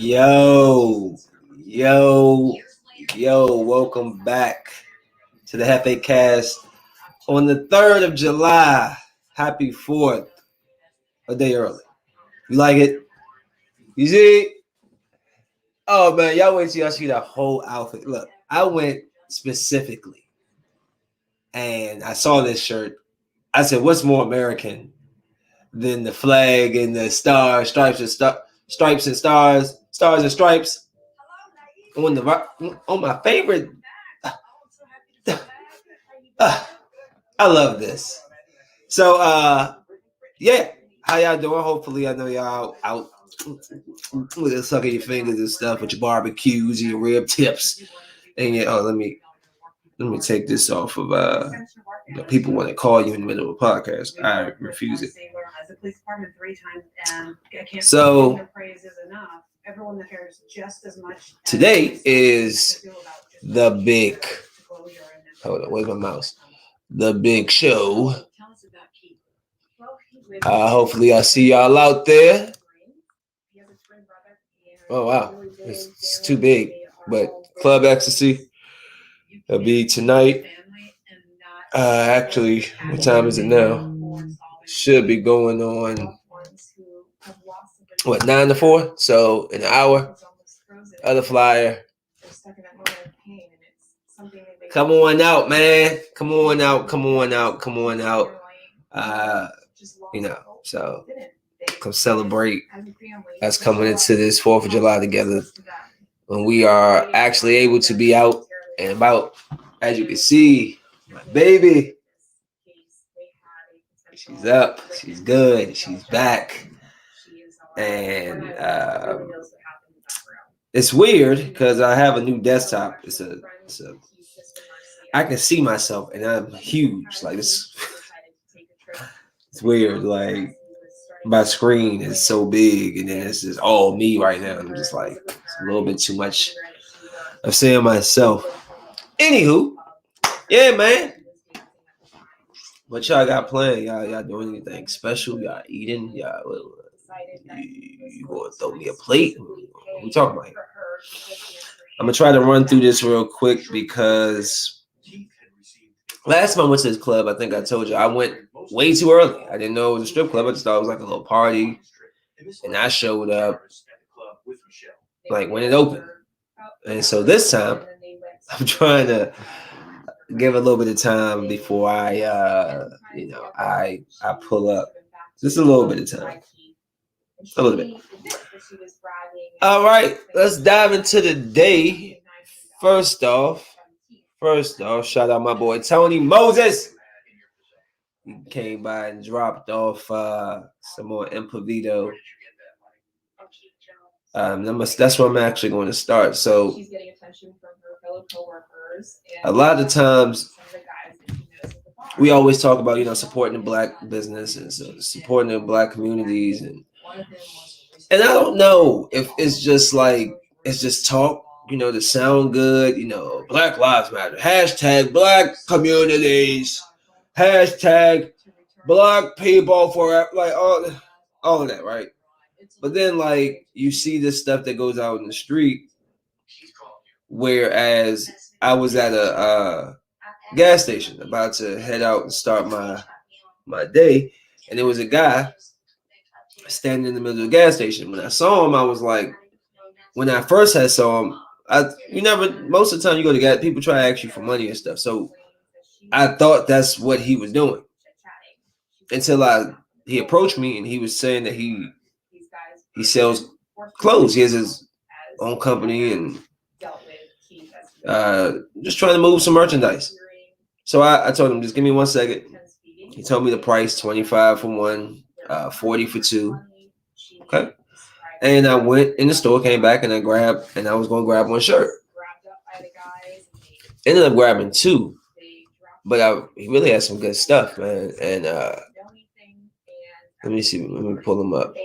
Yo, welcome back to the JefeCast on the 3rd of July. Happy 4th, a day early. You like it? You see? Oh, man, y'all wait till y'all see the whole outfit. Look, I went specifically, and I saw this shirt. I said, what's more American than the flag and the stars, stripes and stripes and stars and stripes? On my favorite. I love this. So yeah, how y'all doing? Hopefully, I know y'all out sucking your fingers and stuff with your barbecues and your rib tips. And let me take this off of people want to call you in the middle of a podcast. I refuse it. So today is the big. Hold on, where's my mouse? The big show. Hopefully, I see y'all out there. Oh wow, it's too big. But Club Ecstasy will be tonight. Actually, what time is it now? Should be going on. 9 to 4? So in an hour. Other flyer. Come on out, man. Come on out. So come celebrate us coming into this 4th of July together when we are actually able to be out and about. As you can see, my baby, she's up, she's good, she's back. And it's weird because I have a new desktop. It's a I can see myself and I'm huge. Like it's weird. Like my screen is so big and then it's just all me right now. I'm just like, it's a little bit too much of seeing myself. Anywho, yeah, man. What y'all got planned? Y'all doing anything special? Y'all eating? Y'all you gonna throw me a plate? What we talking about here? I'm gonna try to run through this real quick because last time I went to this club, I think I told you I went way too early. I didn't know it was a strip club. I just thought it was like a little party, and I showed up like when it opened. And so this time, I'm trying to give a little bit of time before I pull up. Just a little bit of time. A little bit. All right, let's dive into the day. First off, shout out my boy Tony Moses. He came by and dropped off some more Improvido. That's where I'm actually going to start. So she's getting attention from her fellow coworkers. A lot of times we always talk about, supporting the Black business and supporting the Black communities. And I don't know if it's just talk, to sound good, Black Lives Matter, hashtag Black communities, hashtag Black people forever, like all of that, right? But then, you see this stuff that goes out in the street, whereas I was at a gas station about to head out and start my day, and there was a guy standing in the middle of the gas station. When I saw him, I was like, when I first saw him, most of the time you go to gas, people try to ask you for money and stuff. So I thought that's what he was doing until he approached me and he was saying that he sells clothes. He has his own company and just trying to move some merchandise. So I told him, just give me 1 second. He told me the price, 25 for one, 40 for two. Okay. And I went in the store, came back, and I was going to grab one shirt. Ended up grabbing two, but he really had some good stuff, man. And let me pull him up.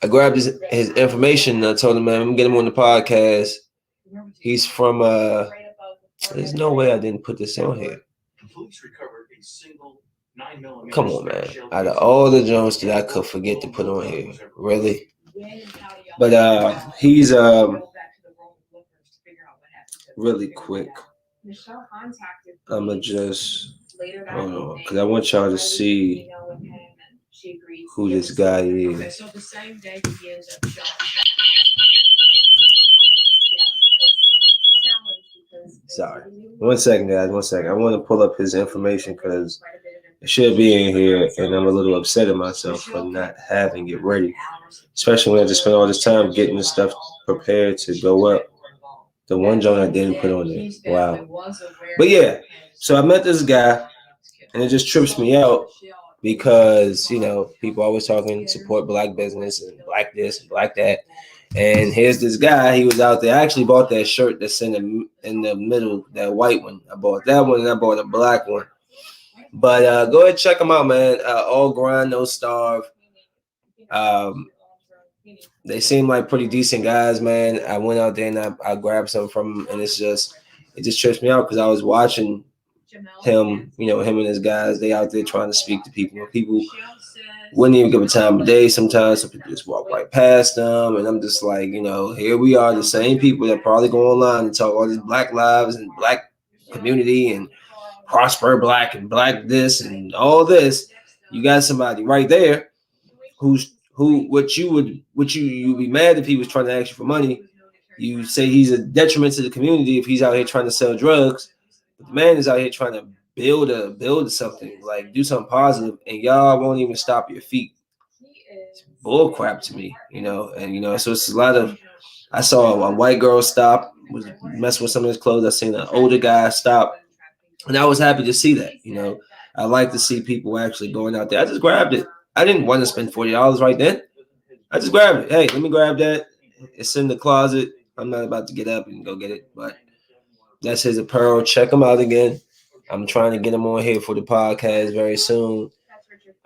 I grabbed his information and I told him, man, I'm going to get him on the podcast. He's from, there's no way I didn't put this on here. Come on, man. Out of all the Jones that I could forget to put on here, really? But he's really quick. I'ma just hold on because I want y'all to see who this guy is. Sorry. 1 second, guys. 1 second. I want to pull up his information because it should be in here, and I'm a little upset at myself for not having it ready. Especially when I just spent all this time getting the stuff prepared to go up. The one joint I didn't put on there. Wow. But yeah, so I met this guy, and it just trips me out because, people always talking support black business and black this and black that. And here's this guy. He was out there. I actually bought that shirt that's in the middle, that white one. I bought that one, and I bought a black one. But go ahead and check them out, man. All grind, no starve. They seem like pretty decent guys, man. I went out there and I grabbed some from them, and it just trips me out because I was watching him, him and his guys. They out there trying to speak to people. People wouldn't even give a time of day sometimes. Some people just walk right past them, and I'm just like, here we are, the same people that probably go online and talk all these black lives and black community and prosper black and black this and all this. You got somebody right there who you'd be mad if he was trying to ask you for money. You say he's a detriment to the community if he's out here trying to sell drugs. But the man is out here trying to build something, like do something positive, and y'all won't even stop your feet. It's bull crap to me, and so it's a lot of. I saw a white girl stop, was messing with some of his clothes. I seen an older guy stop, and I was happy to see that. I like to see people actually going out there. I just grabbed it. I didn't want to spend $40 right then. I just grabbed it. Hey, let me grab that. It's in the closet. I'm not about to get up and go get it, but that's his apparel. Check him out again. I'm trying to get him on here for the podcast very soon.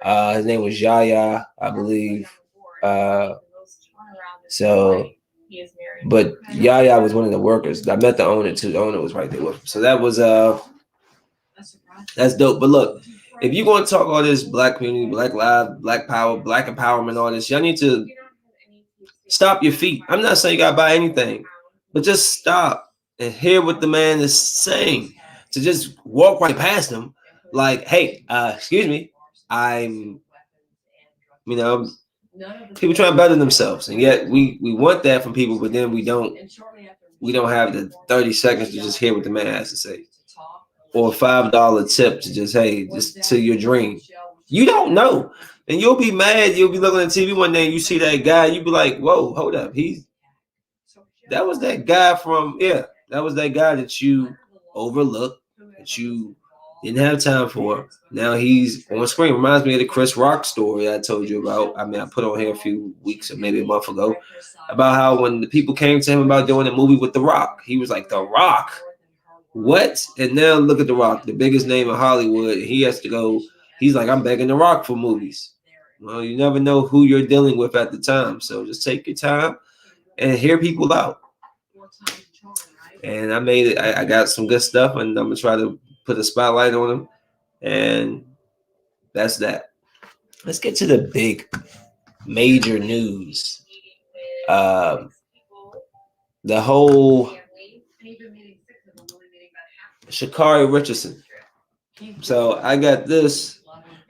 His name was Yaya, I believe. But Yaya was one of the workers. I met the owner too. The owner was right there with him. So that was that's dope. But look, if you're going to talk all this black community, black lives, black power, black empowerment, all this, y'all need to stop your feet. I'm not saying you gotta buy anything, but just stop and hear what the man is saying. To just walk right past him, like, hey, excuse me, I'm, people trying to better themselves, and yet we want that from people, but then we don't have the 30 seconds to just hear what the man has to say, or a $5 tip to just to your dream. You don't know. And you'll be mad. You'll be looking at TV one day and you see that guy. You'll be like, whoa, hold up. That was that guy that was that guy that you overlooked, that you didn't have time for. Now he's on screen. Reminds me of the Chris Rock story I told you about. I put on here a few weeks or maybe a month ago about how when the people came to him about doing a movie with The Rock, he was like, The Rock? What? And now look at The Rock, the biggest name in Hollywood. He has to go. He's like, I'm begging The Rock for movies. Well, you never know who you're dealing with at the time. So just take your time and hear people out. And I made it. I got some good stuff, and I'm going to try to put a spotlight on them. And that's that. Let's get to the big, major news. The whole Shacarri Richardson. So I got this.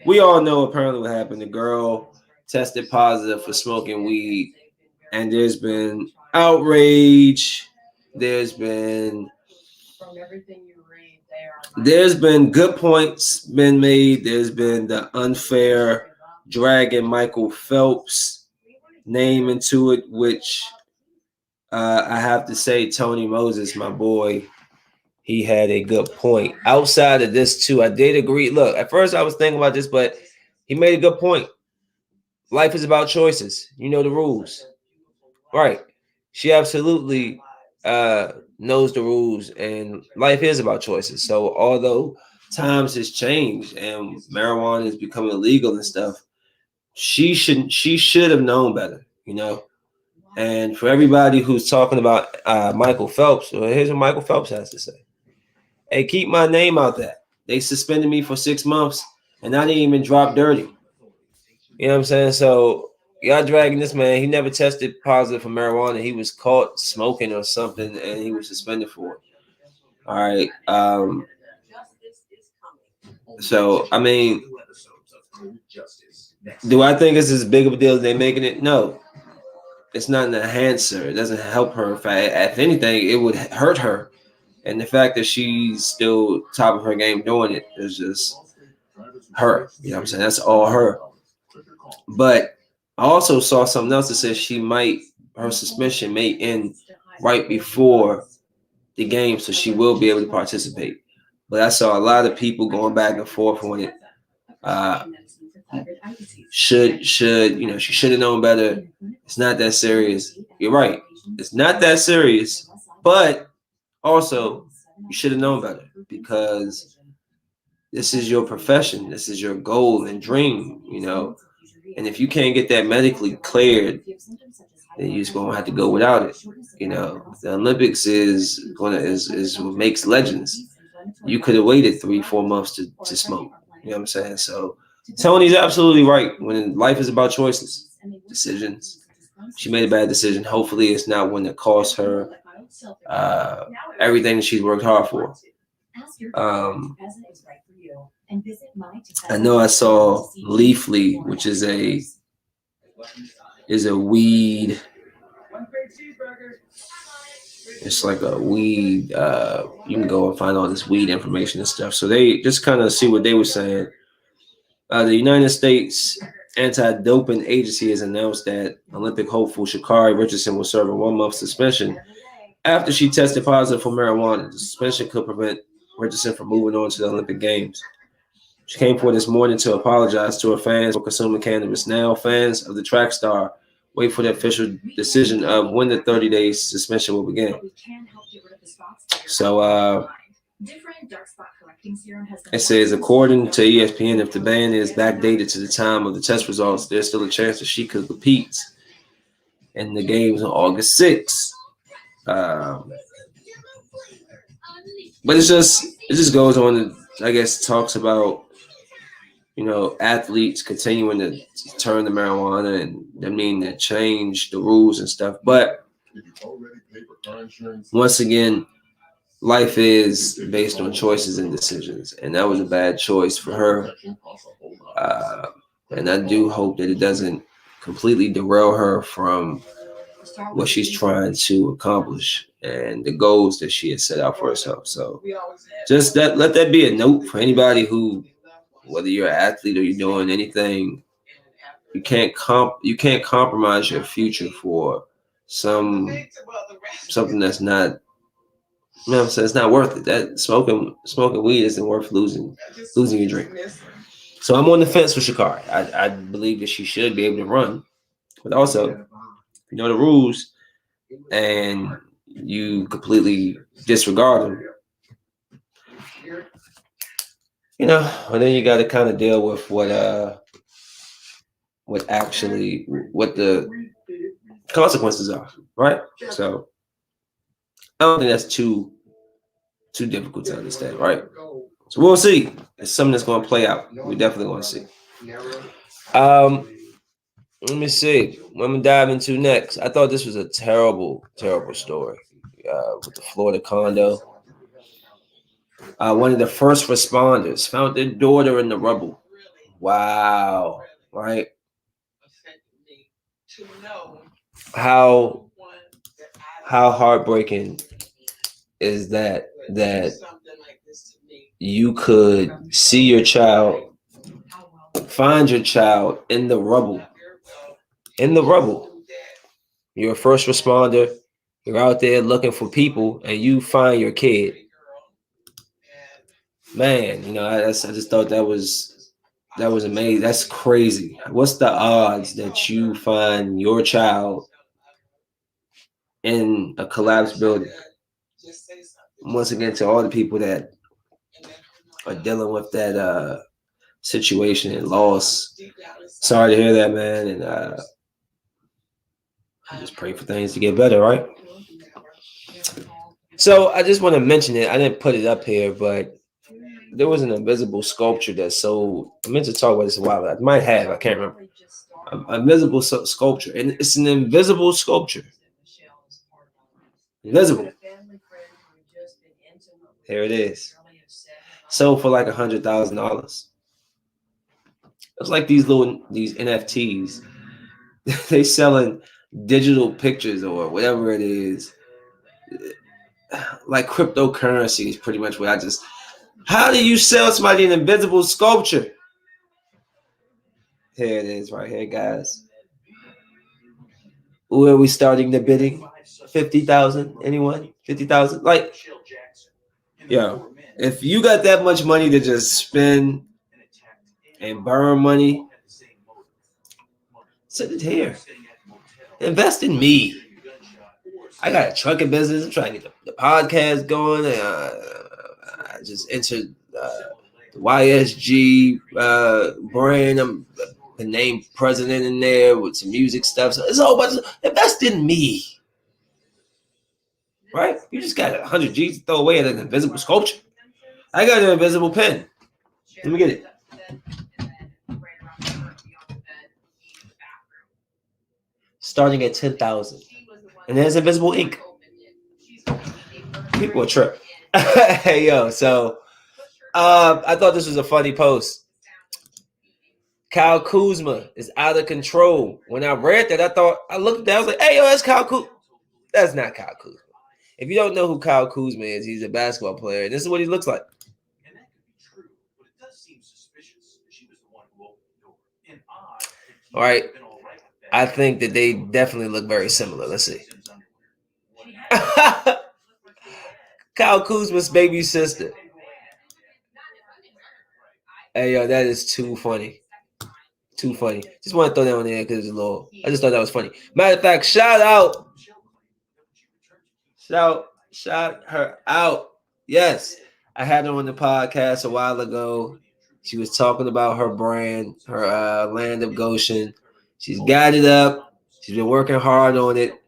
We all know apparently what happened. The girl tested positive for smoking weed, and there's been outrage. There's been good points been made. There's been the unfair dragging Michael Phelps name into it, which I have to say, Tony Moses, my boy, he had a good point. Outside of this, too, I did agree. Look, at first I was thinking about this, but he made a good point. Life is about choices. You know the rules. Right. She absolutely knows the rules, and life is about choices. So although times has changed and marijuana is becoming illegal and stuff, she should have known better, And for everybody who's talking about Michael Phelps, well, here's what Michael Phelps has to say. Hey, keep my name out there. They suspended me for 6 months, and I didn't even drop dirty. You know what I'm saying? So y'all dragging this man. He never tested positive for marijuana. He was caught smoking or something, and he was suspended for it. All right. So I mean, do I think it's as big of a deal as they're making it? No. It's not an enhancer. It doesn't help her. If anything, it would hurt her. And the fact that she's still top of her game doing it is just her. You know what I'm saying? That's all her. But I also saw something else that says her suspension may end right before the game, so she will be able to participate. But I saw a lot of people going back and forth on it. She should have known better. It's not that serious. You're right. It's not that serious, but also you should have known better because this is your profession. This is your goal and dream, And if you can't get that medically cleared, then you're just gonna have to go without it. The Olympics is what makes legends. You could have waited 3-4 months to smoke. You know what I'm saying? So Tony's absolutely right. When life is about choices, decisions. She made a bad decision. Hopefully, it's not one that costs her everything that she's worked hard for. I know I saw Leafly, which is a weed. It's like a weed. You can go and find all this weed information and stuff. So they just kind of see what they were saying. The United States Anti-Doping Agency has announced that Olympic hopeful Shacarri Richardson will serve a 1-month suspension after she tested positive for marijuana. The suspension could prevent Richardson from moving on to the Olympic Games. She came forward this morning to apologize to her fans for consuming cannabis. Now, fans of the track star wait for the official decision of when the 30-day suspension will begin. So, it says, according to ESPN, if the ban is backdated to the time of the test results, there's still a chance that she could compete in the games on August 6th. But it just goes on and, I guess, talks about, athletes continuing to turn to marijuana and to change the rules and stuff. But once again, life is based on choices and decisions, and that was a bad choice for her. And I do hope that it doesn't completely derail her from what she's trying to accomplish and the goals that she has set out for herself. So just let that be a note for anybody who, whether you're an athlete or you're doing anything, you can't compromise your future for something that's not. You know what I'm saying? It's not worth it. That smoking weed isn't worth losing your dream. So I'm on the fence with Shacarri. I believe that she should be able to run, but also, if you know the rules and you completely disregard them, and then you got to kind of deal with what the consequences are, right? So I don't think that's too difficult to understand, right? So we'll see. It's something that's going to play out. We're definitely going to see. Let me see. What I'm going to dive into next. I thought this was a terrible, terrible story with the Florida condo. One of the first responders found their daughter in the rubble. Wow. Right? How heartbreaking is that you could see your child, find your child in the rubble. You're a first responder. You're out there looking for people, and you find your kid. Man, I just thought that was amazing. That's crazy. What's the odds that you find your child in a collapsed building? Once again, to all the people that are dealing with that situation and loss, sorry to hear that, man. And I just pray for things to get better, right? So I just want to mention it. I didn't put it up here, but there was an invisible sculpture that sold. I meant to talk about this a while ago. I might have. I can't remember. Invisible sculpture, and it's an invisible sculpture. Invisible. Here it is. Sold for like $100,000. It's like these NFTs. They selling digital pictures or whatever it is. Like cryptocurrency is pretty much what I just. How do you sell somebody an invisible sculpture? Here it is, right here, guys. Where are we starting the bidding? 50,000? Anyone? 50,000? Like, yo, if you got that much money to just spend and burn money, send it here. Invest in me. I got a trucking business. I'm trying to get the podcast going. I just entered the YSG brand. I'm the name president in there with some music stuff. So it's a whole bunch of invest in me. Right? You just got 100 G's to throw away at an invisible sculpture. I got an invisible pen. Let me get it. Starting at 10,000. And there's invisible ink. People are tripping. Hey, yo, so I thought this was a funny post. Kyle Kuzma is out of control. When I read that, I looked down, I was like, hey, yo, that's Kyle Kuzma. That's not Kyle Kuzma. If you don't know who Kyle Kuzma is, he's a basketball player. And this is what he looks like. And that could be true, but it does seem suspicious. She was the one who opened the door. And all right. I think that they definitely look very similar. Let's see. Kyle Kuzma's baby sister. Hey, yo, that is too funny. Too funny. Just want to throw that on there because it's a little. I just thought that was funny. Matter of fact, shout her out. Yes, I had her on the podcast a while ago. She was talking about her brand, her Land of Goshen. She's got it up. She's been working hard on it.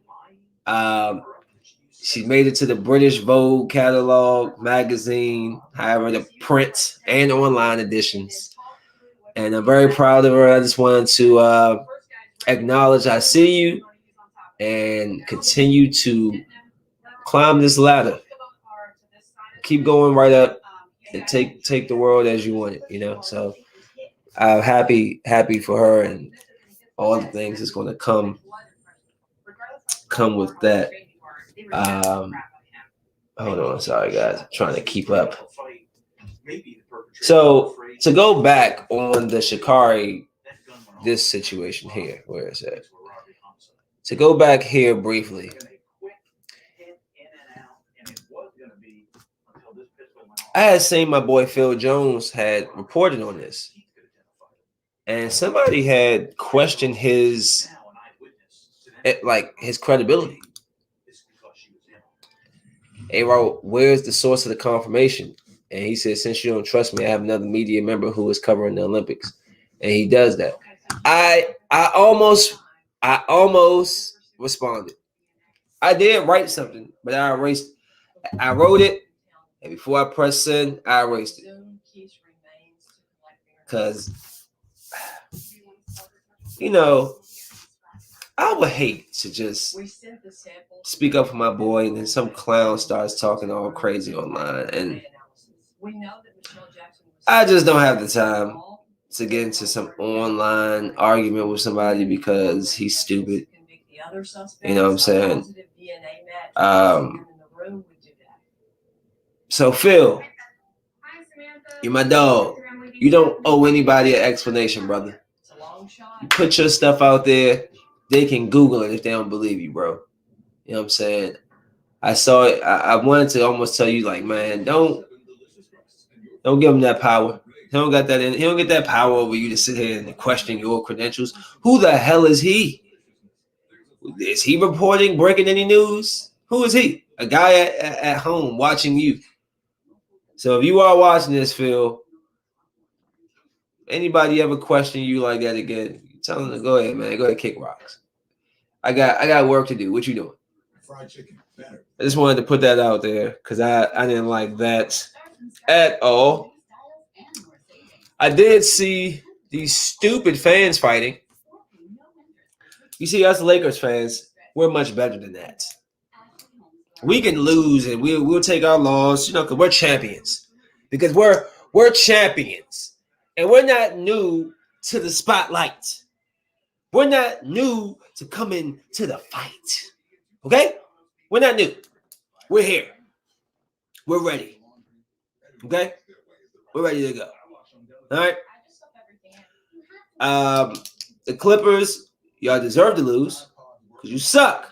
She made it to the British Vogue catalog magazine, however, the print and online editions. And I'm very proud of her. I just wanted to acknowledge I see you and continue to climb this ladder. Keep going right up and take the world as you want it, you know. So I'm happy for her and all the things that's going to come with that. Hold on, sorry guys, I'm trying to keep up. So to go back on the Shacarri, this situation here, where is it? To go back here briefly. I had seen my boy Phil Jones had reported on this, and somebody had questioned his credibility. They wrote, "Where's the source of the confirmation?" And he said, "Since you don't trust me, I have another media member who is covering the Olympics," and he does that. I almost responded. I did write something, but I wrote it, and before I pressed send, I erased it. Because, you know, I would hate to just speak up for my boy and then some clown starts talking all crazy online. And I just don't have the time to get into some online argument with somebody because he's stupid. You know what I'm saying? So Phil, you're my dog. You don't owe anybody an explanation, brother. You put your stuff out there. They can Google it if they don't believe you, bro. You know what I'm saying? I saw it. I wanted to almost tell you, like, man, don't give him that power. He don't got that. He don't get that power over you to sit here and question your credentials. Who the hell is he? Is he reporting, breaking any news? Who is he? A guy at home watching you. So if you are watching this, Phil, anybody ever question you like that again, tell them to go ahead, man. Go ahead, kick rocks. I got work to do. What you doing? Fried chicken. Better. I just wanted to put that out there because I didn't like that at all. I did see these stupid fans fighting. You see, us Lakers fans, we're much better than that. We can lose and we'll take our loss, because we're champions. Because we're champions. And we're not new to the spotlight. We're not new to coming to the fight. Okay? We're not new. We're here. We're ready. Okay? We're ready to go. All right? The Clippers, y'all deserve to lose because you suck.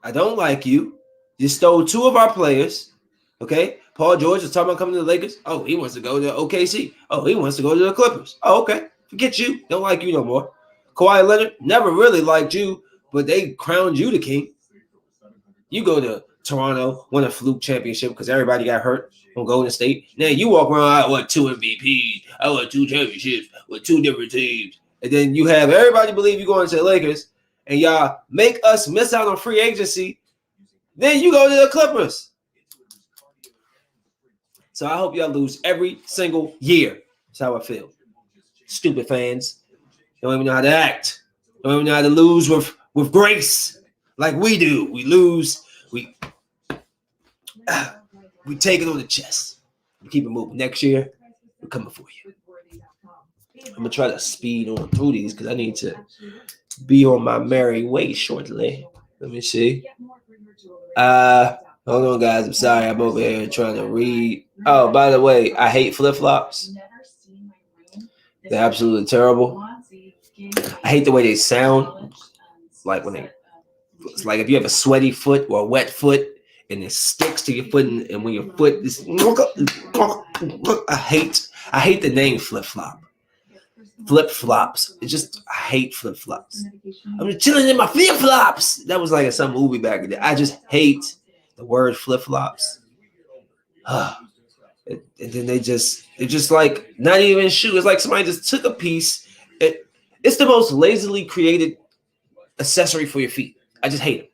I don't like you. You stole 2 of our players. Okay? Paul George is talking about coming to the Lakers. Oh, he wants to go to OKC. Oh, he wants to go to the Clippers. Oh, okay. Forget you. Don't like you no more. Kawhi Leonard never really liked you, but they crowned you the king. You go to Toronto, won a fluke championship because everybody got hurt on Golden State. Now you walk around, I won 2 MVPs. I won 2 championships with 2 different teams. And then you have everybody believe you're going to the Lakers, and y'all make us miss out on free agency. Then you go to the Clippers. So I hope y'all lose every single year. That's how I feel. Stupid fans. Don't even know how to act. Don't even know how to lose with grace like we do. We lose. We take it on the chest. We keep it moving. Next year, we're coming for you. I'm going to try to speed on through these because I need to be on my merry way shortly. Let me see. Hold on, guys. I'm sorry. I'm over here trying to read. Oh, by the way, I hate flip-flops. They're absolutely terrible. I hate the way they sound. Like it's like if you have a sweaty foot or a wet foot and it sticks to your foot, and when your foot is, I hate the name flip-flop. Flip-flops. I hate flip-flops. I'm just chilling in my flip-flops. That was like some movie back in the day. I just hate the word flip-flops. And then they're just like not even shoes. It's like somebody just took a piece. It's the most lazily created accessory for your feet. I just hate it.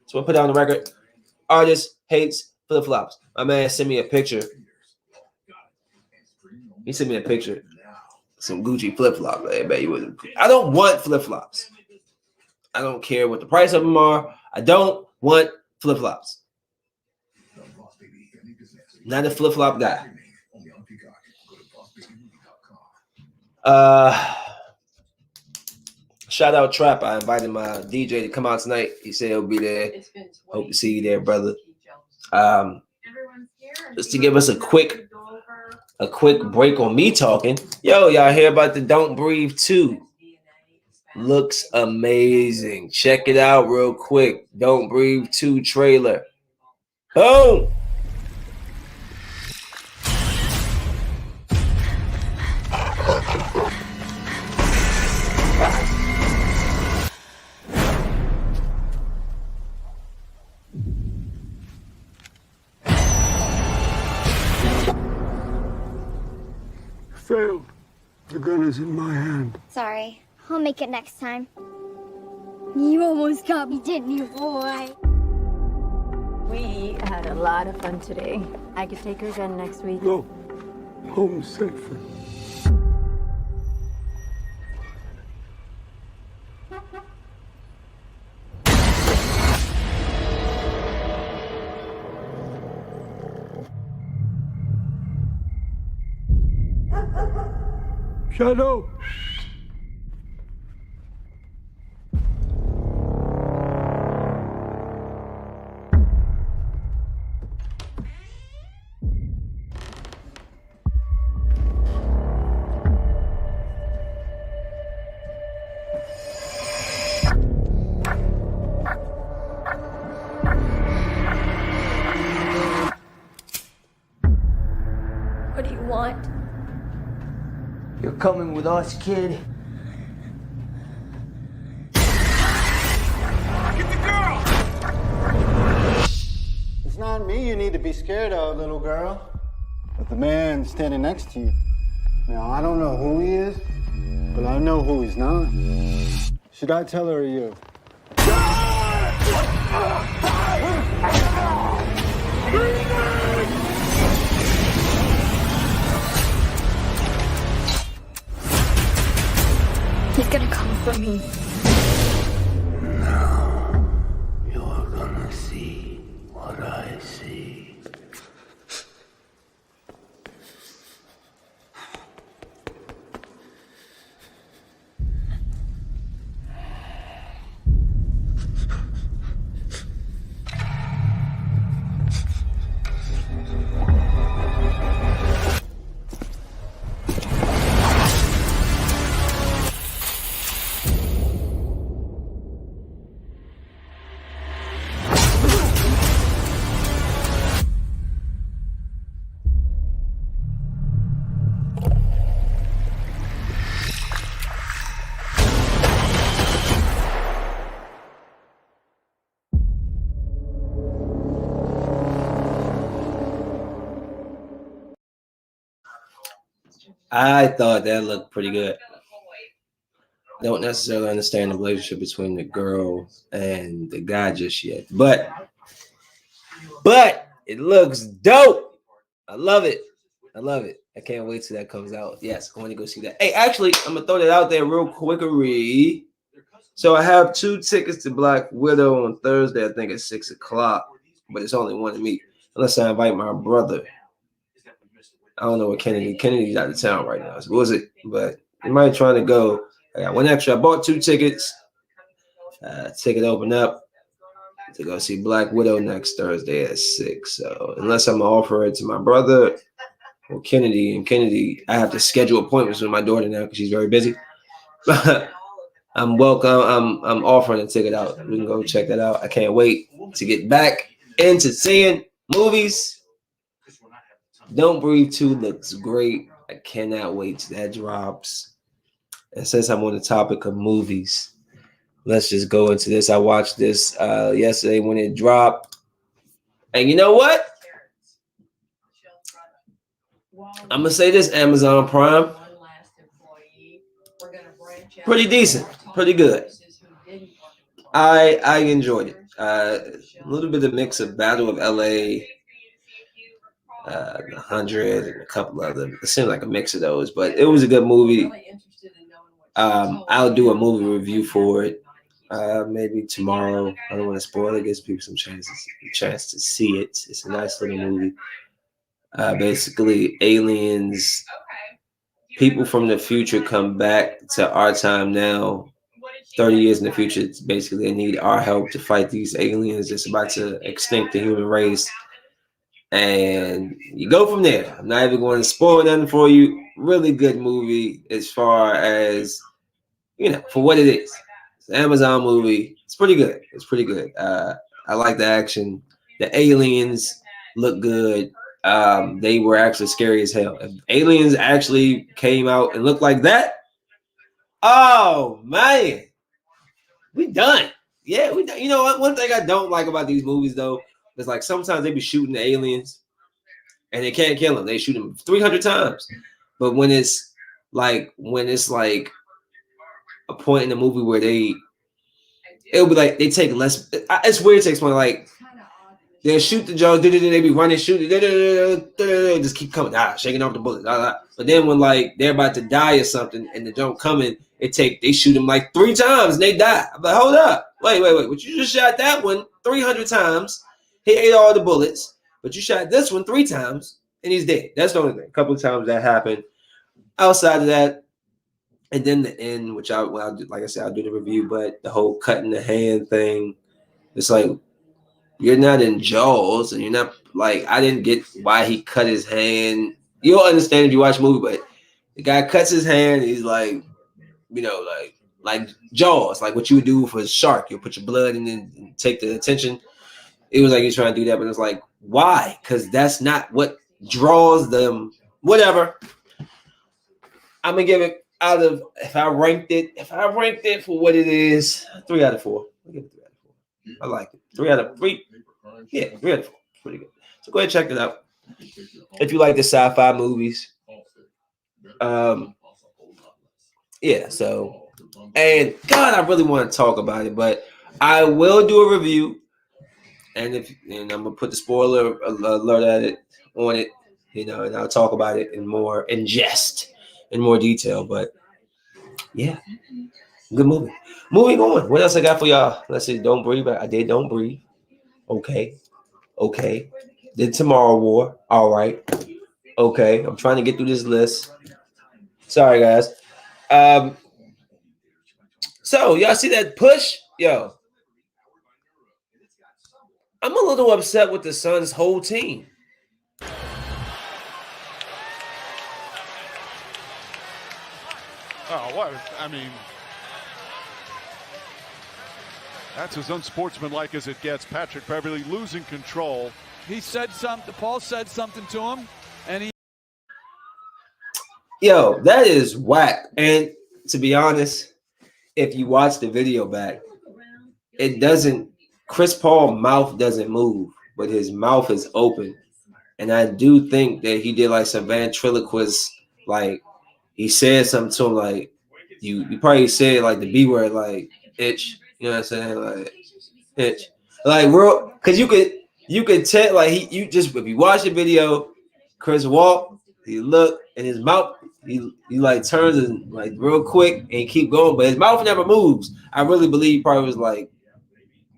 So I put it on the record. Artist hates flip-flops. My man sent me a picture. He sent me a picture. Some Gucci flip-flop. I don't want flip-flops. I don't care what the price of them are. I don't want flip-flops. Not a flip-flop guy. Shout out Trap. I invited my DJ to come out tonight. He said he'll be there. Hope to see you there, brother. Just to give us a quick break on me talking. Yo, y'all hear about the Don't Breathe 2? Looks amazing. Check it out real quick. Don't Breathe 2 trailer. Boom. Failed. The gun is in my hand. Sorry. I'll make it next time. You almost got me, didn't you, boy? We had a lot of fun today. I could take her again next week. Go home safely. Shadow! What do you want? You're coming with us, kid. Get the girl! It's not me you need to be scared of, little girl, but the man standing next to you. Now, I don't know who he is, but I know who he's not. Should I tell her or you? He's gonna come for me. Now you're gonna see what I see. I thought that looked pretty good. Don't necessarily understand the relationship between the girl and the guy just yet, but it looks dope. I love it. I love it. I can't wait till that comes out. Yes, I want to go see that. Hey, actually, I'm gonna throw that out there real quickery. So I have 2 tickets to Black Widow on Thursday. I think at 6 o'clock, but it's only one to meet unless I invite my brother. I don't know what Kennedy's out of town right now. So what was it? But you might trying to go. I got one extra. I bought 2 tickets. Ticket open up to go see Black Widow next Thursday at 6. So unless I'm gonna offer it to my brother or Kennedy, and Kennedy, I have to schedule appointments with my daughter now because she's very busy. I'm welcome. I'm offering a ticket out. We can go check that out. I can't wait to get back into seeing movies. Don't Breathe 2 looks great. I cannot wait till that drops. And since I'm on the topic of movies, let's just go into this. I watched this yesterday when it dropped. And you know what? I'm going to say this, Amazon Prime. Pretty decent. Pretty good. I enjoyed it. A little bit of mix of Battle of LA, 100, and a couple of them. It seemed like a mix of those, but it was a good movie. I'll do a movie review for it maybe tomorrow. I don't want to spoil it. Gives people some chance to see it. It's a nice little movie. Basically, aliens, people from the future come back to our time now. 30 years in the future, it's basically they need our help to fight these aliens that's about to extinct the human race. And you go from there. I'm not even going to spoil nothing for you. Really good movie as far as, for what it is. It's an Amazon movie. It's pretty good. It's pretty good. I like the action. The aliens look good. They were actually scary as hell. If aliens actually came out and looked like that, oh, man. We done. Yeah, we done. You know what? One thing I don't like about these movies, though, is like sometimes they be shooting the aliens and they can't kill them. They shoot them 300 times. But when it's like a point in the movie where it'll be like they take less. It's weird to explain. Like they'll shoot the Jones, they be running, shooting, just keep coming, shaking off the bullet. But then when like they're about to die or something and the Jones coming, they shoot them like 3 times and they die. I'm like, hold up, wait. But you just shot that one 300 times. He ate all the bullets, but you shot this one 3 times and he's dead. That's the only thing. A couple of times that happened. Outside of that, and then the end, which I'll do, like I said, I'll do the review, but the whole cutting the hand thing, it's like you're not in Jaws, and you're not like, I didn't get why he cut his hand. You'll understand if you watch the movie, but the guy cuts his hand, he's like, like Jaws, like what you would do for a shark. You'll put your blood in and take the attention. It was like he's trying to do that, but it's like, why? Because that's not what draws them. Whatever. I'm gonna give it if I ranked it for what it is, 3 out of 4. I'll give it 3 out of 4. I like it. 3 out of 3. Yeah, 3 out of 4. Pretty good. So go ahead and check it out. If you like the sci-fi movies. Yeah, so, and God, I really want to talk about it, but I will do a review, and I'm gonna put the spoiler alert on it, and I'll talk about it in more detail. But Yeah, good movie. Moving on. What else I got for y'all? Let's see. Don't Breathe. I did Don't Breathe. Okay. Did Tomorrow War. All right. Okay. I'm trying to get through this list. Sorry, guys. So y'all see that push? Yo, I'm a little upset with the Suns' whole team. Oh, what? I mean, that's as unsportsmanlike as it gets. Patrick Beverly losing control. He said something. Paul said something to him, and he. Yo, that is whack. And to be honest, if you watch the video back, it doesn't. Chris Paul's mouth doesn't move, but his mouth is open. And I do think that he did like some ventriloquist, like he said something to him, like you probably said like the B word, like itch. You know what I'm saying? Like itch. Like real, because you could tell like you just if you watch the video, Chris walk, he look, and his mouth he like turns and like real quick and keep going, but his mouth never moves. I really believe he probably was like,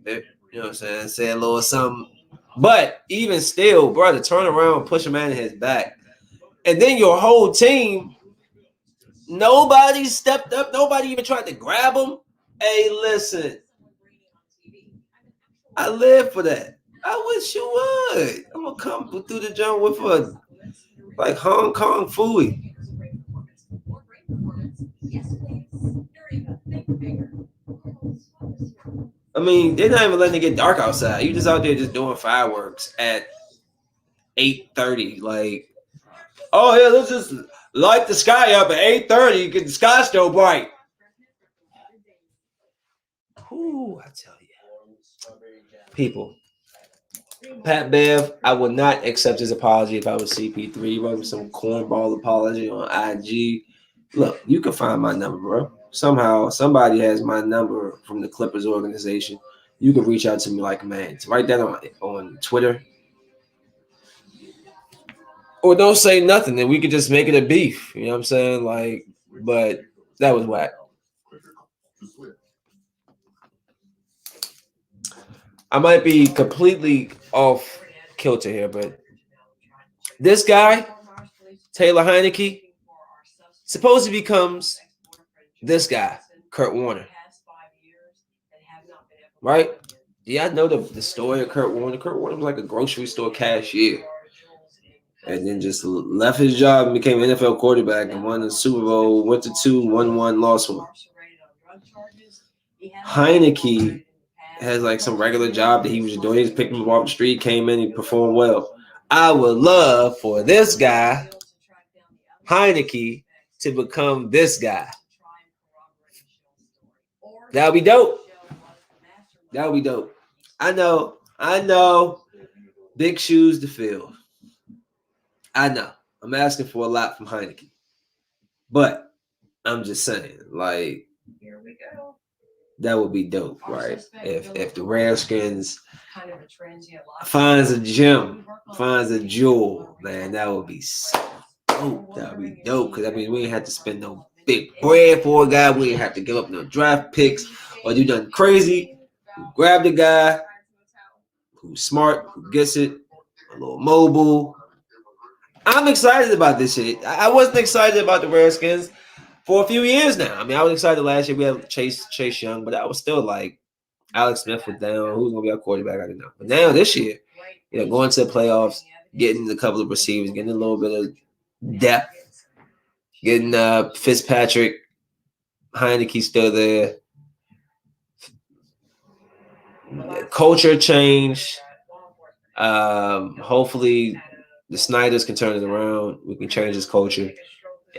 you know what I'm saying, say a little something. But even still, bro, to turn around, push a man in his back, and then your whole team, nobody stepped up, nobody even tried to grab him. Hey, listen, I live for that. I wish you would. I'm gonna come through the jump with a like Hong Kong fooey. I mean, they're not even letting it get dark outside. You just out there just doing fireworks at 8:30. Like, oh yeah, let's just light the sky up at 8:30 because the sky's still bright. Ooh, I tell you, people. Pat Bev, I would not accept his apology if I was CP3. Wrote some cornball apology on IG. Look, you can find my number, bro. Somehow, somebody has my number from the Clippers organization. You can reach out to me like a man. Write that on Twitter. Or don't say nothing, and we could just make it a beef. You know what I'm saying? Like, but that was whack. I might be completely off kilter here, but this guy, Taylor Heineke, supposedly becomes this guy, Kurt Warner. Right? Yeah, I know the story of Kurt Warner. Kurt Warner was like a grocery store cashier. And then just left his job and became an NFL quarterback and won the Super Bowl, went to 2, won 1, lost 1. Heineke has like some regular job that he was doing. He was picking him off the street, came in, he performed well. I would love for this guy, Heineke, to become this guy. That would be dope. That would be dope. I know. Big shoes to fill. I know. I'm asking for a lot from Heineke. But I'm just saying, like, here we go. That would be dope, right? If the Redskins finds a gem, finds a jewel, man, that would be so dope. That would be dope. Because, I mean, we ain't have to spend no big bread for a guy. We ain't have to give up no draft picks or do nothing crazy. Grab the guy who's smart, who gets it, a little mobile. I'm excited about this shit. I wasn't excited about the Redskins for a few years now. I mean, I was excited last year. We had Chase Young, but I was still like, Alex Smith was down. Who's going to be our quarterback? I didn't know. But now this year, going to the playoffs, getting a couple of receivers, getting a little bit of depth, getting Fitzpatrick, Heineke still there. Culture change. Hopefully the Snyders can turn it around. We can change this culture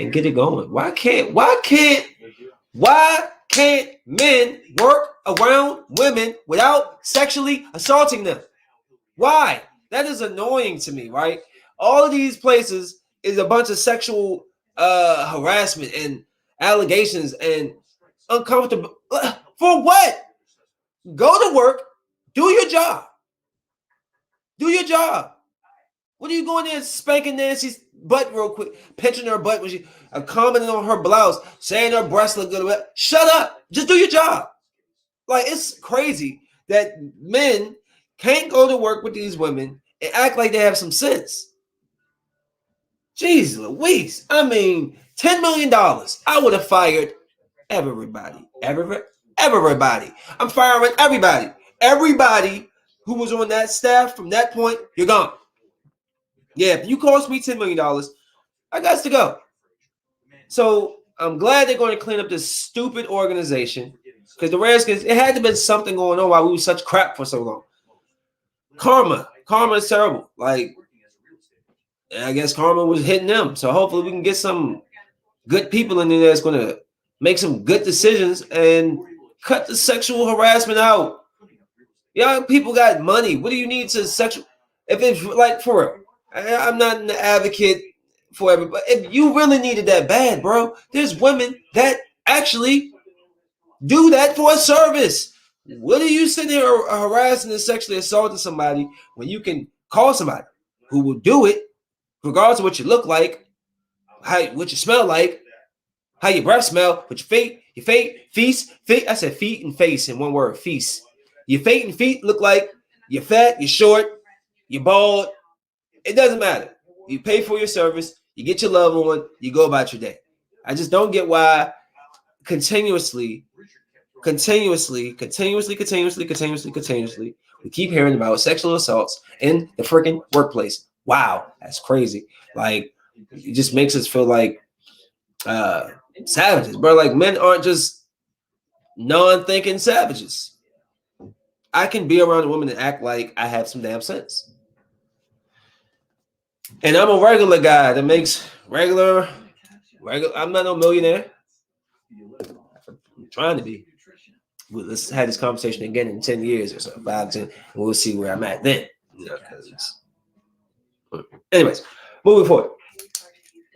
and get it going. Why can't men work around women without sexually assaulting them? Why? That is annoying to me, right? All of these places is a bunch of sexual harassment and allegations and uncomfortable. For what? Go to work, do your job. Do your job. What are you going there spanking Nancy's butt real quick, pinching her butt when she commenting on her blouse, saying her breasts look good? Shut up. Just do your job. Like, it's crazy that men can't go to work with these women and act like they have some sense. Jeez Louise. I mean, $10 million. I would have fired everybody. Everybody. I'm firing everybody. Everybody who was on that staff from that point, you're gone. Yeah, if you cost me $10 million, I got to go. So I'm glad they're going to clean up this stupid organization, because the Redskins, it had to have been something going on while we were such crap for so long. Karma is terrible. Like, I guess karma was hitting them. So hopefully we can get some good people in there that's going to make some good decisions and cut the sexual harassment out. Young people got money. What do you need to sexual? If it's like, for real, I'm not an advocate for everybody. If you really needed that bad, bro, there's women that actually do that for a service. What are you sitting here harassing and sexually assaulting somebody when you can call somebody who will do it, regardless of what you look like, what you smell like, how your breath smell, what your feet. I said feet and face in one word, feast. Your feet and feet look like you're fat, you're short, you're bald. It doesn't matter. You pay for your service, you get your love on, you go about your day. I just don't get why continuously, we keep hearing about sexual assaults in the freaking workplace. Wow, that's crazy. Like, it just makes us feel like savages, bro. Like, men aren't just non-thinking savages. I can be around a woman and act like I have some damn sense. And I'm a regular guy that makes regular. I'm not no millionaire. I'm trying to be. Let's have this conversation again in 10 years or so, 5, 10, and we'll see where I'm at then. Anyways, moving forward.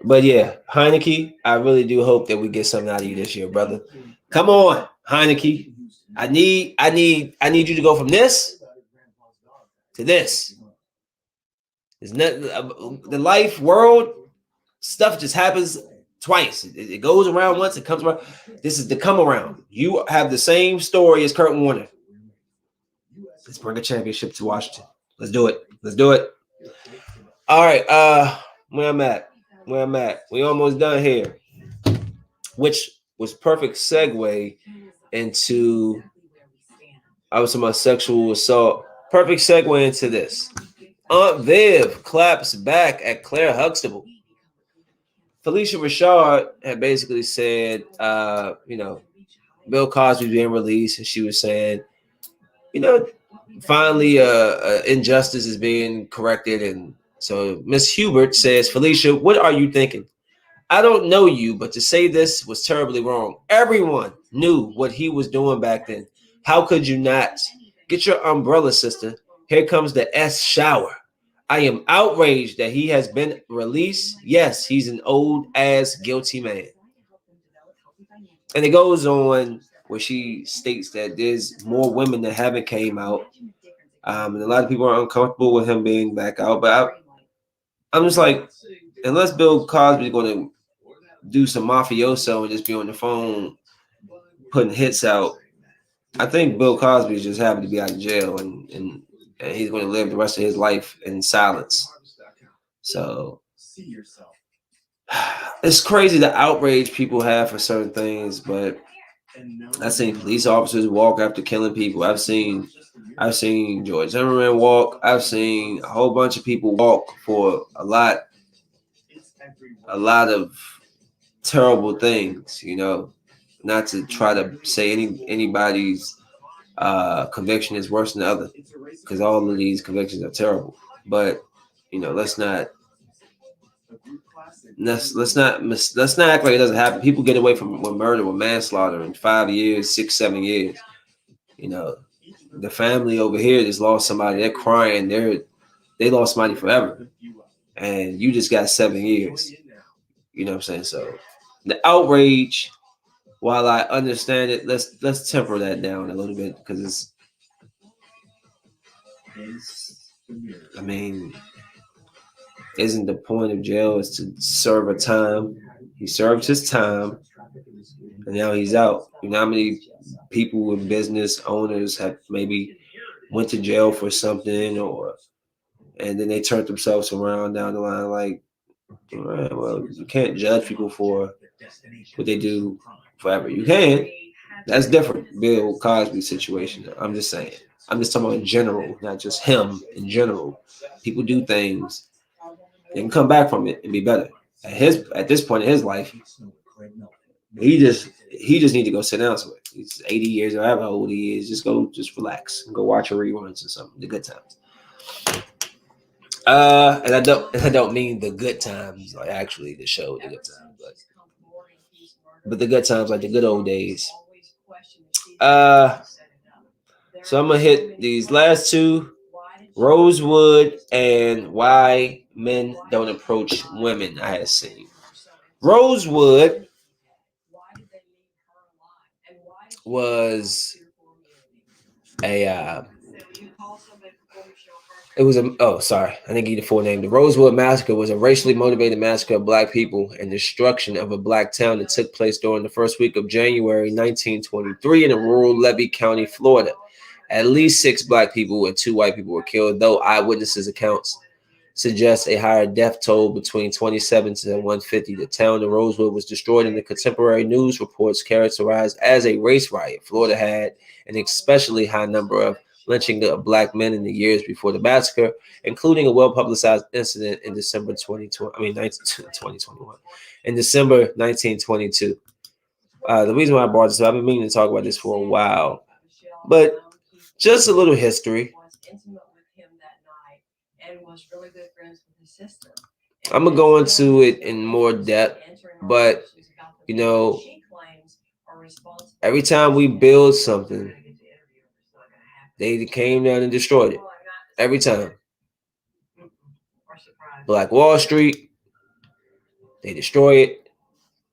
But yeah, Heineke, I really do hope that we get something out of you this year, brother. Come on, Heineke. I need you to go from this to this. It's not the life world stuff just happens twice. It goes around once, it comes around. This is the come around. You have the same story as Kurt Warner. Let's bring a championship to Washington. Let's do it. All right. Where I'm at. We almost done here. Which was perfect segue into, I was talking about sexual assault. Perfect segue into this. Aunt Viv claps back at Claire Huxtable. Felicia Rashad had basically said, Bill Cosby being released, and she was saying, finally injustice is being corrected. And so Miss Hubert says, Felicia, what are you thinking? I don't know you, but to say this was terribly wrong. Everyone knew what he was doing back then. How could you not? Get your umbrella, sister. Here comes the S shower. I am outraged that he has been released. Yes, he's an old ass guilty man. And it goes on where she states that there's more women that haven't came out. And a lot of people are uncomfortable with him being back out. But I'm just like, unless Bill Cosby is going to do some mafioso and just be on the phone putting hits out, I think Bill Cosby is just happy to be out of jail, and he's going to live the rest of his life in silence. So it's crazy the outrage people have for certain things, but I've seen police officers walk after killing people. I've seen George Zimmerman walk. I've seen a whole bunch of people walk for a lot of terrible things, not to try to say anybody's conviction is worse than the other, because all of these convictions are terrible. But let's not act like it doesn't happen. People get away from murder or manslaughter in 5 years, 6, 7 years. The family over here just lost somebody. They're crying. They lost somebody forever, and you just got 7 years. You know what I'm saying? So the outrage, while I understand it, let's temper that down a little bit, because isn't the point of jail is to serve a time. He served his time, and now he's out. You know how many people with business owners have maybe went to jail for something, and then they turned themselves around down the line like, all right, well, you can't judge people for what they do forever. You can. That's different. Bill Cosby situation. I'm just saying. I'm just talking about in general, not just him. In general, people do things. They can come back from it and be better. At this point in his life, he just need to go sit down somewhere. He's 80 years or however old he is. Just relax and go watch a reruns or something. The good times. And I don't mean the good times, like actually the show, the good times, but the good times, like the good old days. So I'm gonna hit these last two: Rosewood and Why Men Don't Approach Women. I had seen Rosewood was a. It was I didn't give you the full name. The Rosewood Massacre was a racially motivated massacre of black people and destruction of a black town that took place during the first week of January 1923 in rural Levy County, Florida. At least 6 black people and 2 white people were killed, though eyewitnesses' accounts suggest a higher death toll between 27 to 150. The town of Rosewood was destroyed in the contemporary news reports characterized as a race riot. Florida had an especially high number of lynching of black men in the years before the massacre, including a well-publicized incident in December 2021. In December 1922. The reason why I brought this up, I've been meaning to talk about this for a while, but just a little history. I'm gonna go into it in more depth, but you know, every time we build something, they came down and destroyed it. Every time. Black Wall Street, they destroy it.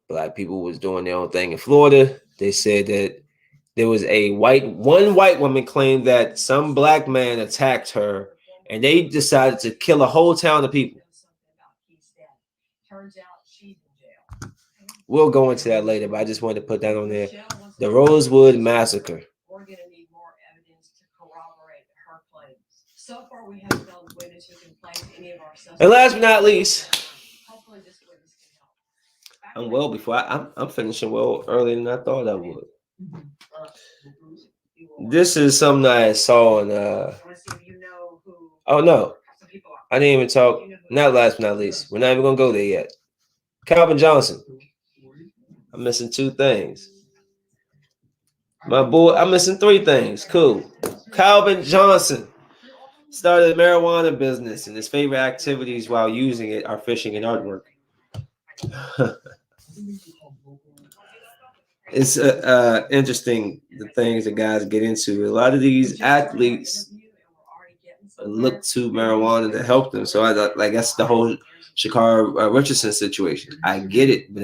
Black people was doing their own thing in Florida. They said that there was one white woman claimed that some black man attacked her, and they decided to kill a whole town of people. We'll go into that later, but I just wanted to put that on there. The Rosewood Massacre. And last but not least, I'm well before I'm finishing well earlier than I thought I would. This is something I saw on oh no, I didn't even talk. Not last but not least, we're not even gonna go there yet. Calvin Johnson. I'm missing 2 things. My boy, I'm missing 3 things. Cool. Calvin Johnson started a marijuana business, and his favorite activities while using it are fishing and artwork. It's interesting the things that guys get into. A lot of these athletes look to marijuana to help them. So I guess the whole Shacarri Richardson situation. I get it, but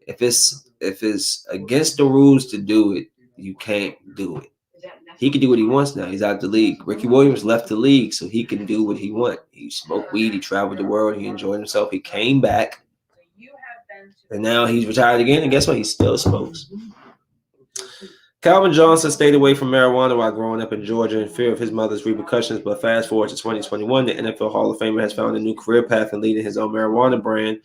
if it's against the rules to do it, you can't do it. He can do what he wants now. He's out the league. Ricky Williams left the league, so he can do what he wants. He smoked weed. He traveled the world. He enjoyed himself. He came back, and now he's retired again. And guess what? He still smokes. Calvin Johnson stayed away from marijuana while growing up in Georgia in fear of his mother's repercussions. But fast forward to 2021, the NFL Hall of Famer has found a new career path in leading his own marijuana brand.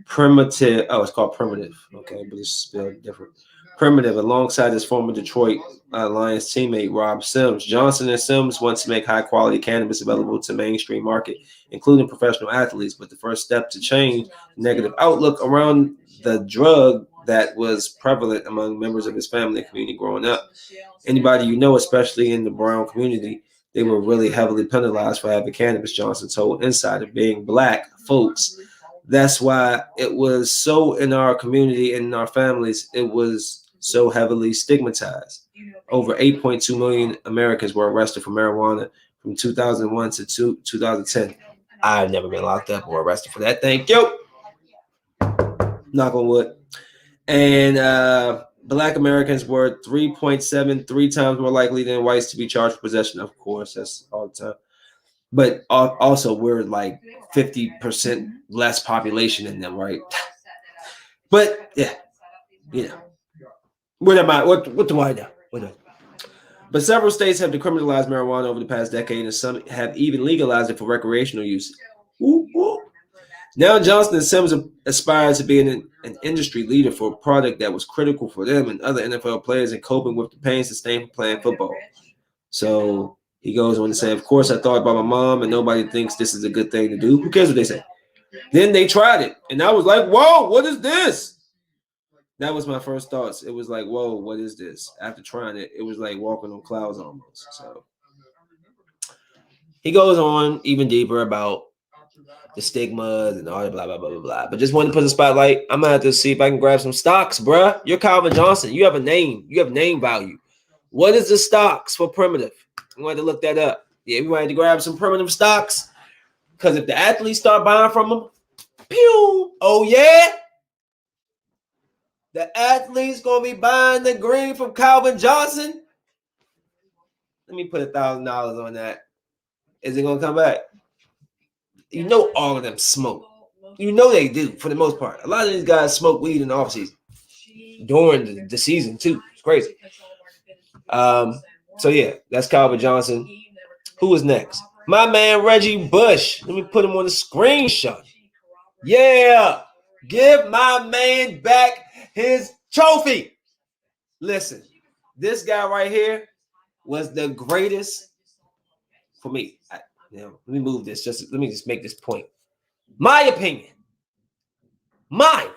Primitive. Oh, it's called Primitive. Okay, but it's spelled different. Primitive, alongside his former Detroit Lions teammate Rob Sims. Johnson and Sims want to make high-quality cannabis available to mainstream market, including professional athletes. But the first step to change the negative outlook around the drug that was prevalent among members of his family and community growing up. Anybody you know, especially in the brown community, they were really heavily penalized for having cannabis, Johnson told Insider. Being black folks, that's why it was so in our community and in our families, it was so heavily stigmatized. Over 8.2 million Americans were arrested for marijuana from 2001 to 2010. I've never been locked up or arrested for that. Thank you. Knock on wood. And black Americans were 3.73 times more likely than whites to be charged for possession. Of course, that's all the time. But also we're like 50% less population than them, right? But yeah, you know, what am I? What do I know? What do I know? But several states have decriminalized marijuana over the past decade, and some have even legalized it for recreational use. Woo, woo. Now Johnson and Sims aspire to be an industry leader for a product that was critical for them and other NFL players in coping with the pain sustained from playing football. So he goes on to say, of course, I thought about my mom, and nobody thinks this is a good thing to do. Who cares what they say? Then they tried it, and I was like, whoa, what is this? That was my first thoughts. It was like, whoa, what is this? After trying it, it was like walking on clouds almost. So he goes on even deeper about the stigmas and all that, blah, blah, blah, blah, blah. But just wanted to put a spotlight. I'm going to have to see if I can grab some stocks, bruh. You're Calvin Johnson. You have a name. You have name value. What is the stocks for Primitive? I'm going to look that up. Yeah, we wanted to grab some Primitive stocks because if the athletes start buying from them, pew, oh, yeah. The athlete's going to be buying the green from Calvin Johnson. Let me put $1,000 on that. Is it going to come back? You know all of them smoke. You know they do, for the most part. A lot of these guys smoke weed in the offseason. During the season, too. It's crazy. So, yeah, that's Calvin Johnson. Who is next? My man, Reggie Bush. Let me put him on the screenshot. Yeah. Give my man back his trophy. Listen, this guy right here was the greatest for me. Let me move this. Let me just make this point. My opinion. Mine.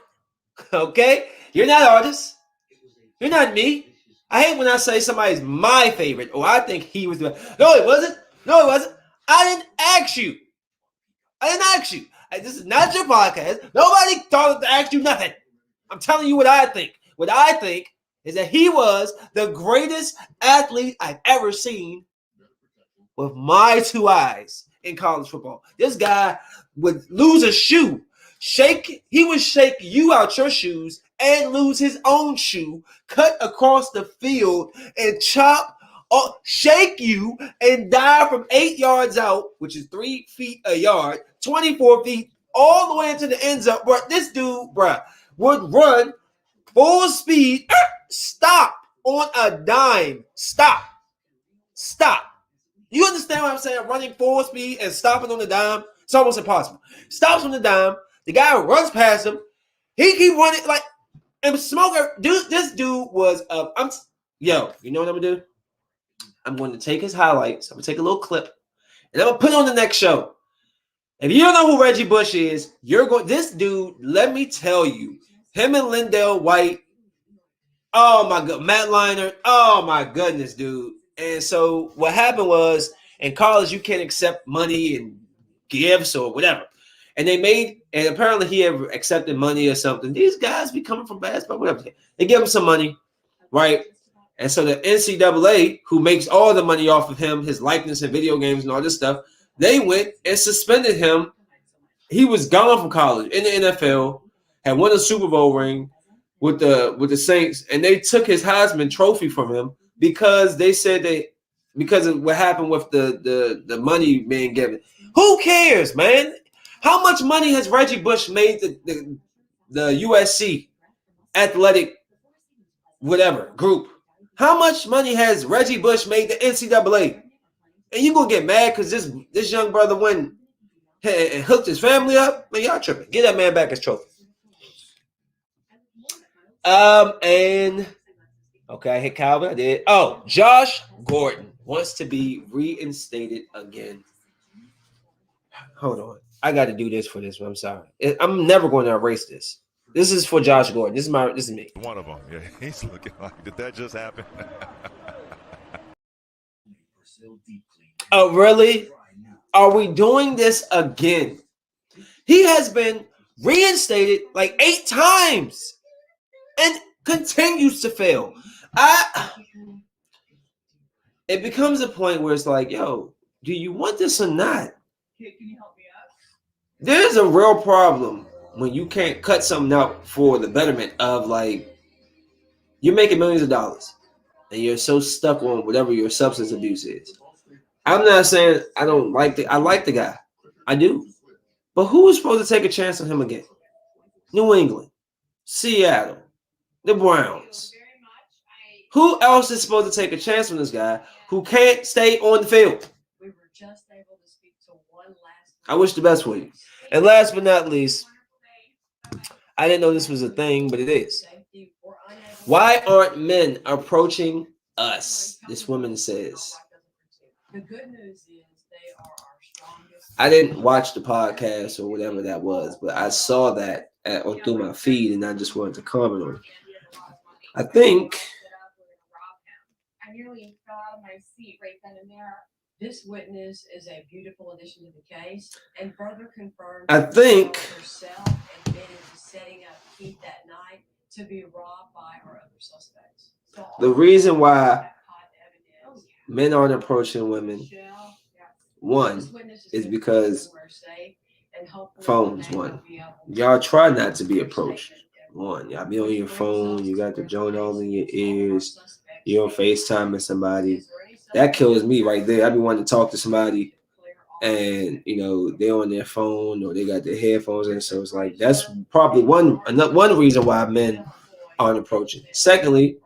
Okay? You're not artists. You're not me. I hate when I say somebody's my favorite or I think he was the best. No, it wasn't. No, it wasn't. I didn't ask you. This is not your podcast. Nobody thought to ask you nothing. I'm telling you what I think. What I think is that he was the greatest athlete I've ever seen with my two eyes in college football. This guy would lose a shoe. He would shake you out your shoes and lose his own shoe, cut across the field and shake you and die from 8 yards out, which is 3 feet a yard, 24 feet, all the way into the end zone. But this dude, would run full speed, stop on a dime. Stop. You understand what I'm saying? Running full speed and stopping on the dime. It's almost impossible. Stops on the dime. The guy runs past him. He keep running like and smoker. Dude, this dude was you know what I'm gonna do? I'm going to take his highlights. I'm gonna take a little clip, and I'm gonna put it on the next show. If you don't know who Reggie Bush is, this dude, let me tell you, him and Lindell White, oh my god, Matt Leinart, oh my goodness, dude. And so what happened was in college, you can't accept money and gifts or whatever. And apparently he had accepted money or something. These guys be coming from basketball, whatever. They give him some money, right? And so the NCAA, who makes all the money off of him, his likeness in video games and all this stuff, they went and suspended him. He was gone from college in the NFL, had won a Super Bowl ring with the Saints, and they took his Heisman Trophy from him because they said because of what happened with the money being given. Who cares, man? How much money has Reggie Bush made the USC athletic whatever group? How much money has Reggie Bush made the NCAA? And you gonna get mad because this young brother went and hooked his family up? Man, y'all tripping. Get that man back his trophy. And okay, I hit Calvin. I did. Oh, Josh Gordon wants to be reinstated again. Hold on. I got to do this for this one. I'm sorry. I'm never going to erase this. This is for Josh Gordon. This is me. One of them. Yeah, he's looking like, did that just happen? Oh, really? Are we doing this again? He has been reinstated like 8 times and continues to fail. It becomes a point where it's like, yo, do you want this or not? There's a real problem when you can't cut something out for the betterment of, like, you're making millions of dollars and you're so stuck on whatever your substance abuse is. I'm not saying I don't like I like the guy. I do. But who is supposed to take a chance on him again? New England, Seattle, the Browns. Who else is supposed to take a chance on this guy who can't stay on the field? I wish the best for you. And last but not least, I didn't know this was a thing, but it is. Why aren't men approaching us? This woman says. The good news is they are our strongest. I didn't watch the podcast or whatever that was, but I saw that through my feed, and I just wanted to comment on it. I think. I nearly fell out of my seat right then and there. This witness is a beautiful addition to the case, and further confirms. I think. Herself admitted to setting up Keith that night to be robbed by our other suspects. So the reason why men aren't approaching women, one, is because phones. One, y'all try not to be approached. One, y'all be on your phone. You got the joint all in your ears. You're on FaceTime somebody. That kills me right there. I be wanting to talk to somebody, and they're on their phone or they got their headphones in. So it's like that's probably one reason why men aren't approaching. Secondly,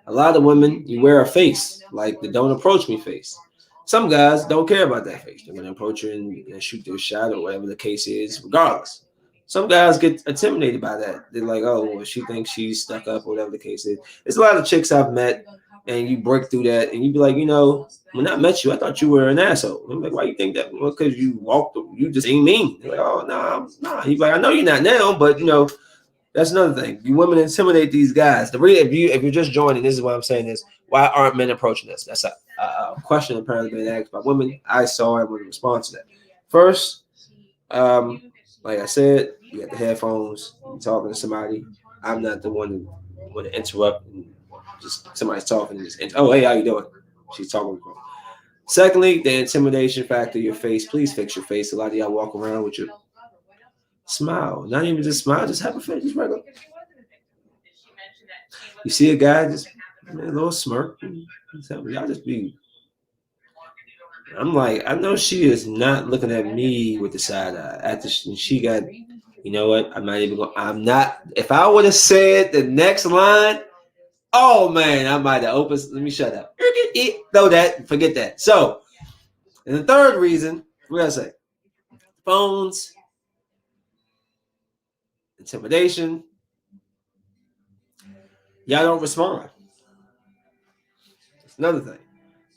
a lot of women, you wear a face, like the don't approach me face. Some guys don't care about that face. They're going to approach you and shoot their shot or whatever the case is, regardless. Some guys get intimidated by that. They're like, oh, well, she thinks she's stuck up or whatever the case is. There's a lot of chicks I've met, and you break through that, and you be like, when I met you, I thought you were an asshole. I'm like, why you think that? Well, because you just ain't mean. They're like, oh, nah. He's like, I know you're not now, but, that's another thing. You women intimidate these guys. If you're just joining, this is what I'm saying is, why aren't men approaching us? That's a question apparently being asked by women. I saw it with a response to that. First, like I said, you got the headphones, you're talking to somebody. I'm not the one who want to interrupt and just somebody's talking and just, oh, hey, how you doing? She's talking. Secondly, the intimidation factor, your face. Please fix your face. A lot of y'all walk around with your smile. Not even just smile, just have a face, just regular. You see a guy, just a little smirk. Y'all just be. I'm like, I know she is not looking at me with the side eye. After she got, you know what? I'm not even going. I'm not. If I would have said the next line, oh man, I might have opened. Let me shut up. Throw that. Forget that. So, and the third reason, what did I say? Phones, intimidation. Y'all don't respond. That's another thing.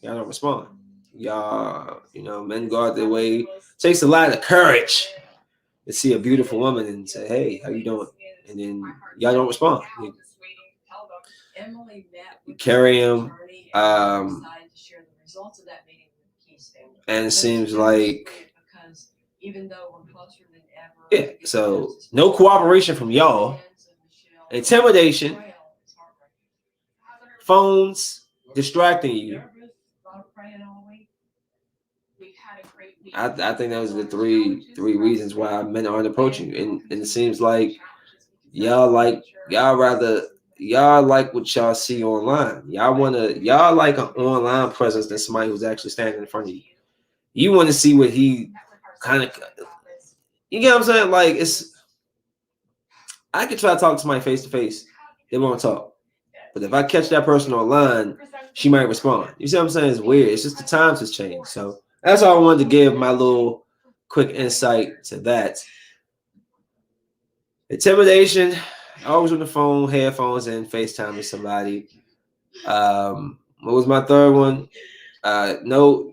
Y'all don't respond. Y'all, men go out their way. It takes a lot of courage to see a beautiful woman and say, hey, how you doing? And then y'all don't respond. You carry them. And it seems like, yeah, so no cooperation from y'all. Intimidation. Phones distracting you. I think those are the three reasons why men aren't approaching you. And it seems like y'all like what y'all see online. Y'all like an online presence than somebody who's actually standing in front of you. You want to see what he kind of, you get what I'm saying? Like I could try to talk to somebody face to face. They won't talk. But if I catch that person online, she might respond. You see what I'm saying? It's weird. It's just the times has changed. So that's all I wanted to give my little quick insight to that. Intimidation, always on the phone, headphones, and FaceTime with somebody. What was my third one? No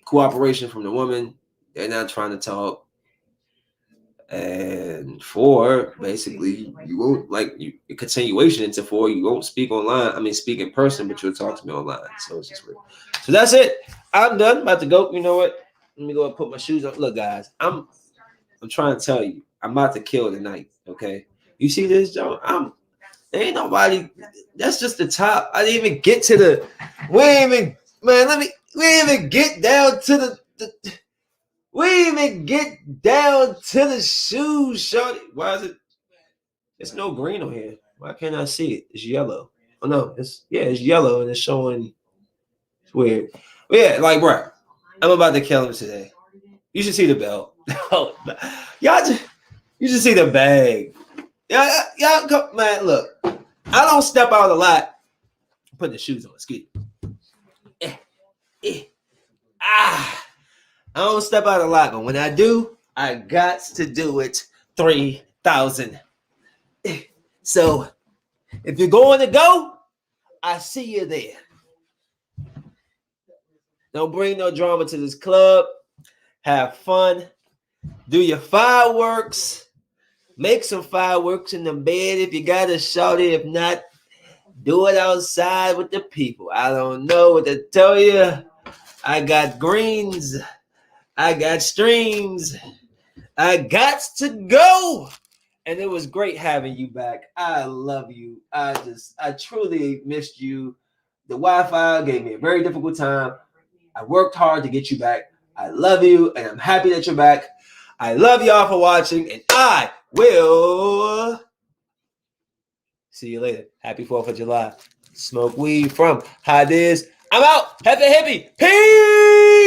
cooperation from the woman. They're not trying to talk. And 4, basically, you won't continuation into 4. You won't speak online. I mean, speak in person, but you'll talk to me online. So it's just weird. So that's it. I'm done. About to go. You know what? Let me go and put my shoes on. Look, guys, I'm trying to tell you, I'm about to kill tonight. Okay, you see this, Joe? Ain't nobody. That's just the top. I didn't even get to the. We didn't even get down to the. We didn't even get down to the shoes, shorty. Why is it? There's no green on here. Why can't I see it? It's yellow. Oh no, it's yellow and it's showing Weird. But yeah, like, bro, I'm about to kill him today. You should see the belt. You should see the bag. Y'all, come, man, look. I don't step out a lot. Put the shoes on. Excuse me. I don't step out a lot, but when I do, I got to do it 3,000. So, if you're going to go, I see you there. Don't bring no drama to this club. Have fun. Do your fireworks. Make some fireworks in the bed if you got to shout it. If not, do it outside with the people. I don't know what to tell you. I got greens. I got streams. I got to go. And it was great having you back. I love you. I truly missed you. The Wi-Fi gave me a very difficult time. I worked hard to get you back. I love you, and I'm happy that you're back. I love y'all for watching, and I will see you later. Happy 4th of July. Smoke weed from Hadiz. I'm out. Happy hippie. Peace.